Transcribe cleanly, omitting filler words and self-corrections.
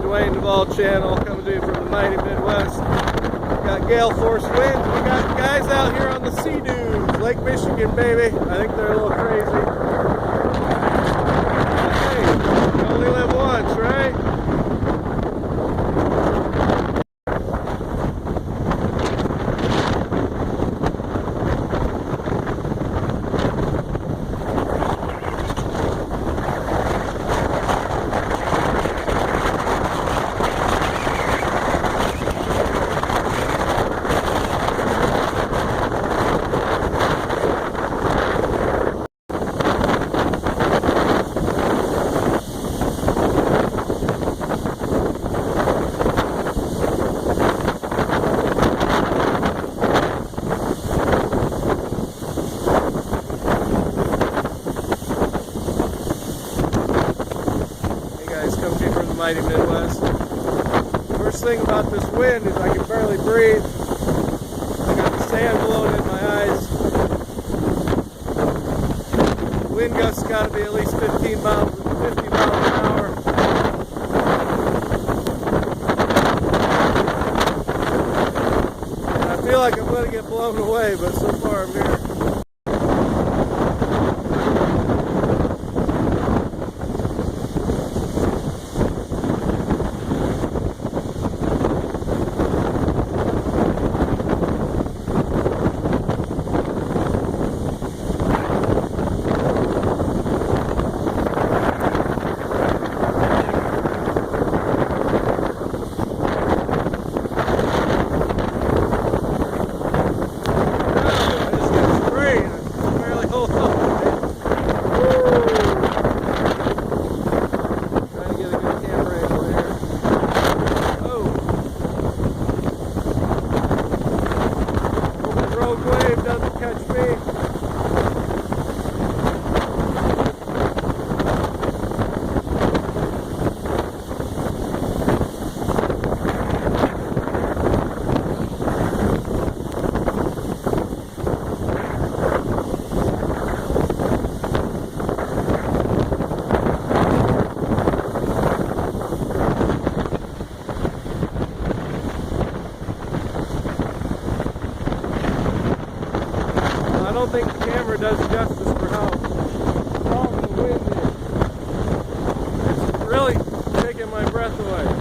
Dwayne Duvall channel, coming to you from the mighty Midwest. We got gale force winds. We got guys out here on the sea dunes, Lake Michigan, baby. I think they're a little crazy. Hey, you only live once, right? Coming to you from the mighty Midwest. First thing about this wind is I can barely breathe. I got the sand blowing in my eyes. Wind gusts got to be at least 50 miles an hour. And I feel like I'm going to get blown away, but so far I'm here. Wave doesn't catch me. I don't think the camera does justice for how strong the wind is. It's really taking my breath away.